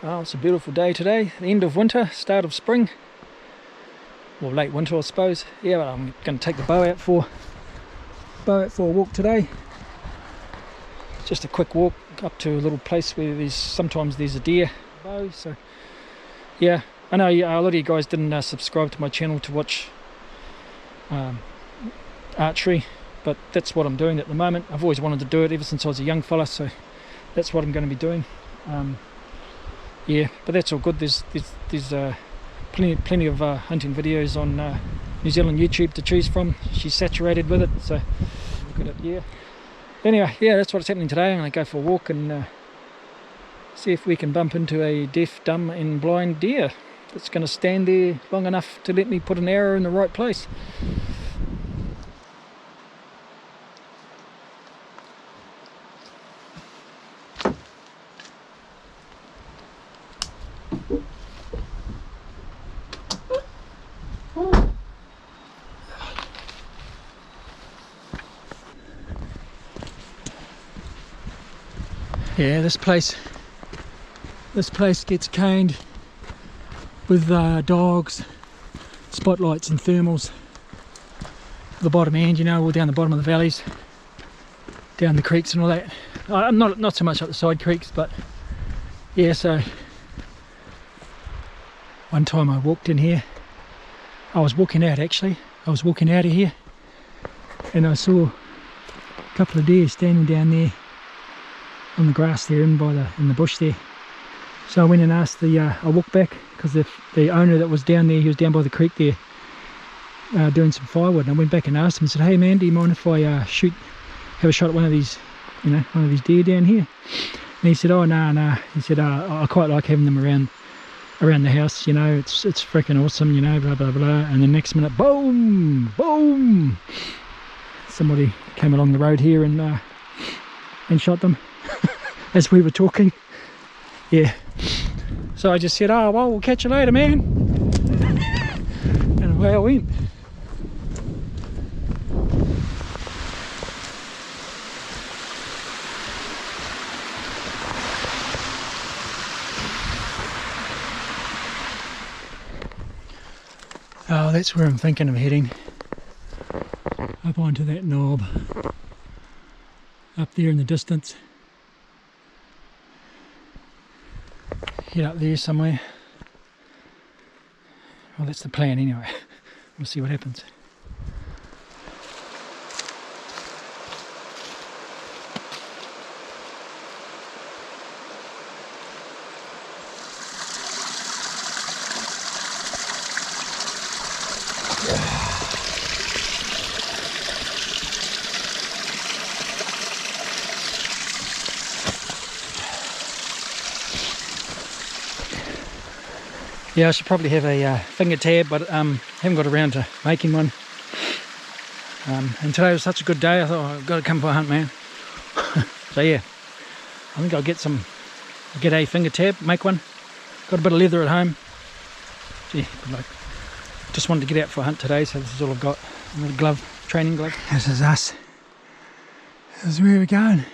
Oh, it's a beautiful day today, the end of winter, start of spring, or late winter I suppose. Yeah, but I'm going to take the bow out for a walk today. Just a quick walk up to a little place where sometimes there's a deer bow. So yeah, I know a lot of you guys didn't subscribe to my channel to watch archery, but that's what I'm doing at the moment. I've always wanted to do it ever since I was a young fella, so that's what I'm going to be doing. Yeah, but that's all good. There's plenty of hunting videos on New Zealand YouTube to choose from. She's saturated with it, so look at it. Yeah. Anyway, yeah, that's what's happening today. I'm going to go for a walk and see if we can bump into a deaf, dumb, and blind deer that's going to stand there long enough to let me put an arrow in the right place. Yeah, this place gets caned with dogs, spotlights and thermals. The bottom end, you know, all down the bottom of the valleys, down the creeks and all that. Not so much up the side creeks, but yeah. So one time I walked in here. I was walking out actually. I was walking out of here, and I saw a couple of deer standing down there on the grass there in the bush there. So I went and asked I walked back because the owner that was down there, he was down by the creek there doing some firewood, and I went back and asked him and said, "Hey man, do you mind if I have a shot at one of these, you know, one of these deer down here?" And he said, "Oh nah." He said, "I quite like having them around the house, you know, it's freaking awesome, you know, blah blah blah." And the next minute, boom, boom, somebody came along the road here and shot them as we were talking. Yeah, so I just said, "Oh well, we'll catch you later, man," and away I went. Oh, that's where I'm thinking of heading, up onto that knob up there in the distance. Head up there somewhere. Well, that's the plan anyway. We'll see what happens. Yeah, I should probably have a finger tab, but haven't got around to making one. And today was such a good day, I thought, I've got to come for a hunt, man. So yeah, I think I'll get a finger tab, make one. Got a bit of leather at home. Gee, like, just wanted to get out for a hunt today, so this is all I've got. A little glove, training glove. This is us. This is where we're going.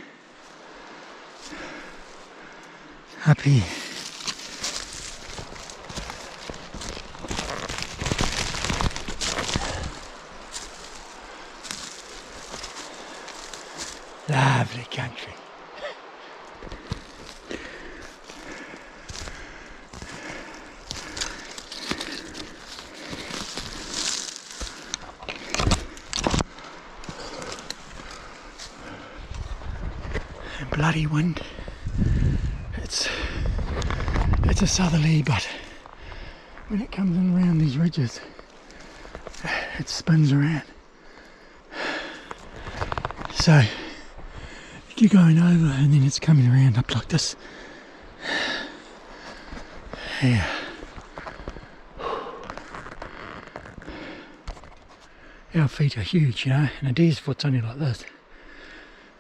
Up here. Lovely country. And bloody wind. It's a southerly, but when it comes in around these ridges, it spins around. So you're going over and then it's coming around up like this. Yeah. Our feet are huge, you know, and a deer's foot's only like this.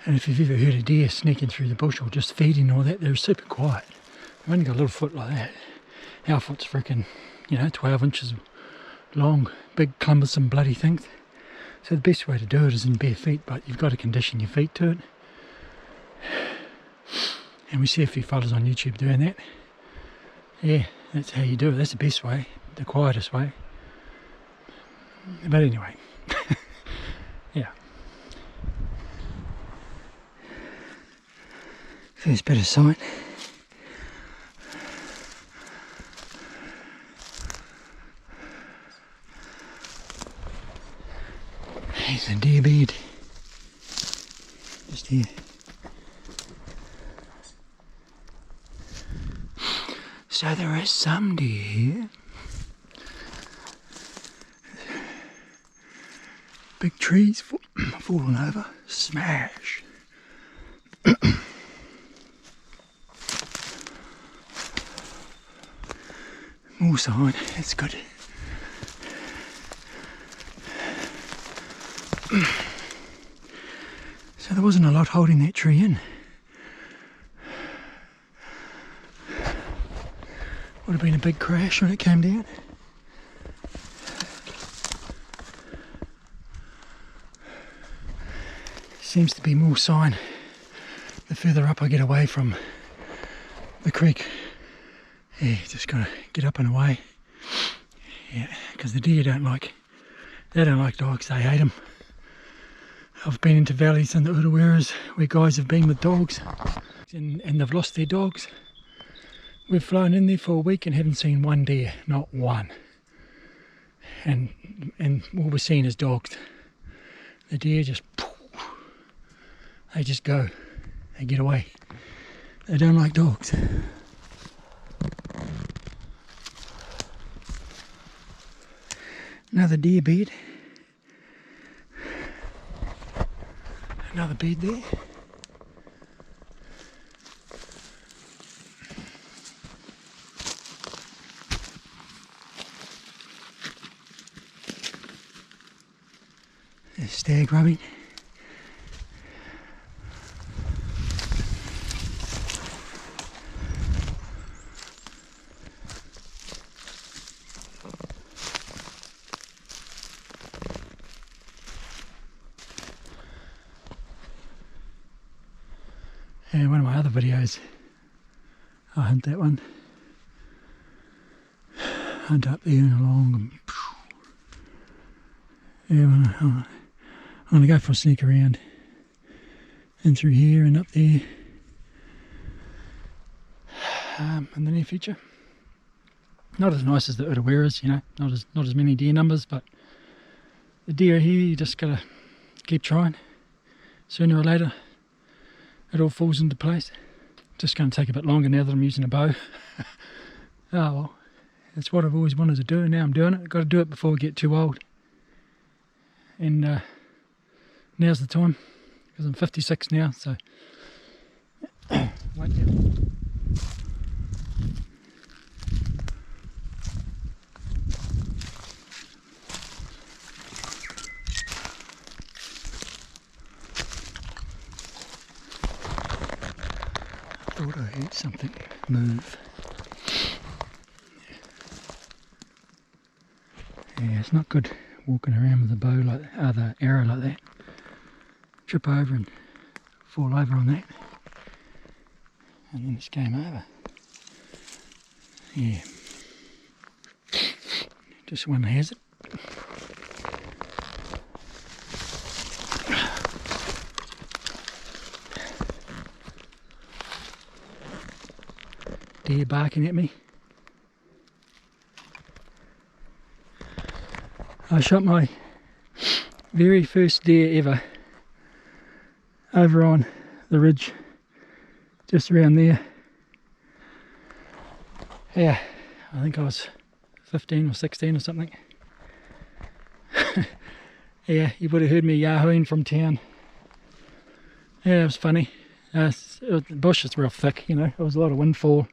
And if you've ever heard a deer sneaking through the bush or just feeding all that, they're super quiet. They've only got a little foot like that. Our foot's freaking, you know, 12 inches long, big cumbersome bloody things. So the best way to do it is in bare feet, but you've got to condition your feet to it. And we see a few fellas on YouTube doing that. Yeah, that's how you do it. That's the best way, the quietest way. But anyway, yeah. First bit of sight. There's a deer bed. Just here. So there is some deer here. Big trees falling over. Smash. More sign. That's good. So there wasn't a lot holding that tree in. Would have been a big crash when it came down. Seems to be more sign the further up I get away from the creek. Yeah, just gotta get up and away. Yeah, because the deer don't like dogs, they hate them. I've been into valleys in the Urutawa where guys have been with dogs and they've lost their dogs. We've flown in there for a week and haven't seen one deer, not one. And all we're seeing is dogs. The deer just, they just go, they get away. They don't like dogs. Another deer bed. Another bed there. There's stag rubbing. And one of my other videos, I hunt that one. Hunt up there and along. And, yeah, I'm going to go for a sneak around. And through here and up there. In the near future. Not as nice as the Urutawa, you know, not as many deer numbers, but the deer here, you just got to keep trying. Sooner or later, it all falls into place. Just going to take a bit longer now that I'm using a bow. Oh well, that's what I've always wanted to do, and now I'm doing it. I've got to do it before I get too old. And now's the time, because I'm 56 now, so wait now. I thought I heard something move. Yeah, it's not good walking around with a bow like the arrow like that. Trip over and fall over on that, and then it's game over. Yeah, just one has it. Deer barking at me. I shot my very first deer ever over on the ridge just around there. Yeah, I think I was 15 or 16 or something. Yeah, you would have heard me yahooing from town. Yeah, it was funny. The bush is real thick, you know. There was a lot of windfall,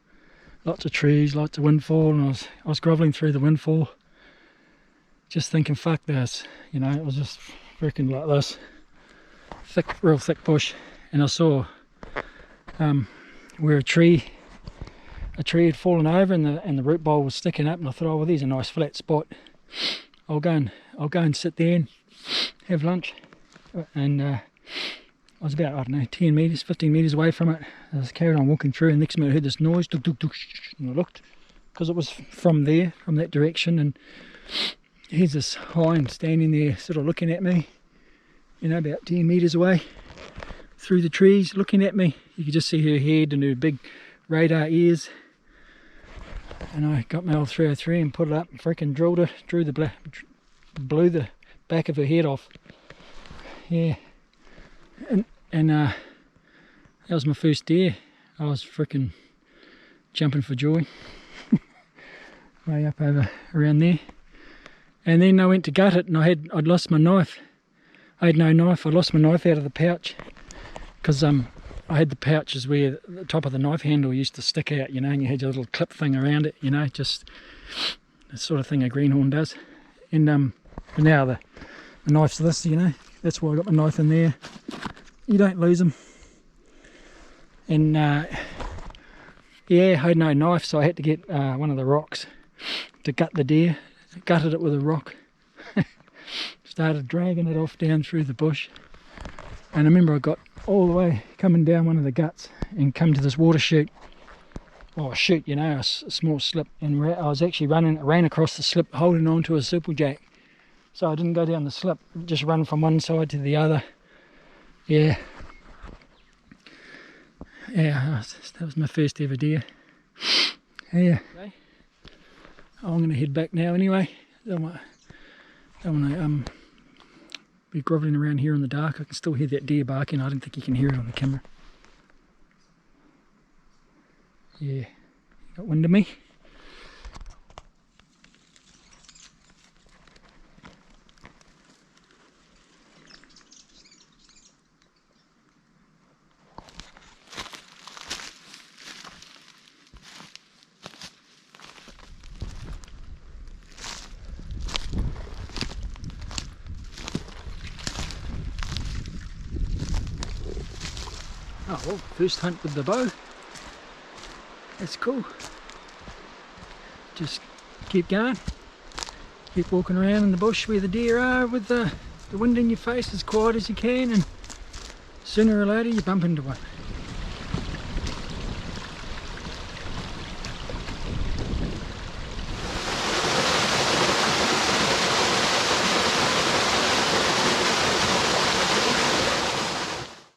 lots of trees, lots of windfall, and I was grovelling through the windfall, just thinking, fuck this, you know. It was just freaking like this, thick, real thick bush, and I saw where a tree had fallen over, and the root bowl was sticking up, and I thought, oh well, there's a nice flat spot. I'll go and sit there and have lunch. And I was about, I don't know, 10 metres, 15 metres away from it. I was carried on walking through, and next minute I heard this noise, duk, duk, duk, and I looked, because it was from there, from that direction. And here's this hind standing there sort of looking at me, you know, about 10 metres away through the trees, looking at me. You could just see her head and her big radar ears. And I got my old 303 and put it up and freaking drilled her, blew the back of her head off. Yeah, and that was my first deer. I was freaking jumping for joy. Way up over around there. And then I went to gut it, and I'd lost my knife. I had no knife. I lost my knife out of the pouch because I had the pouches where the top of the knife handle used to stick out, you know, and you had your little clip thing around it, you know, just the sort of thing a greenhorn does. And now the knife's this, you know, that's why I got my knife in there. You don't lose them. And yeah, I had no knife, so I had to get one of the rocks to gut the deer. Gutted it with a rock. Started dragging it off down through the bush. And I remember I got all the way coming down one of the guts and come to this water chute. Oh, a chute, you know, a small slip. And I was actually ran across the slip holding on to a supplejack. So I didn't go down the slip, just run from one side to the other. Yeah. Yeah, that was my first ever deer. Yeah. I'm going to head back now anyway. Don't want to be grovelling around here in the dark. I can still hear that deer barking. I don't think you can hear it on the camera. Yeah, got wind of me. Oh well, first hunt with the bow. That's cool. Just keep going. Keep walking around in the bush where the deer are with the wind in your face as quiet as you can, and sooner or later you bump into one.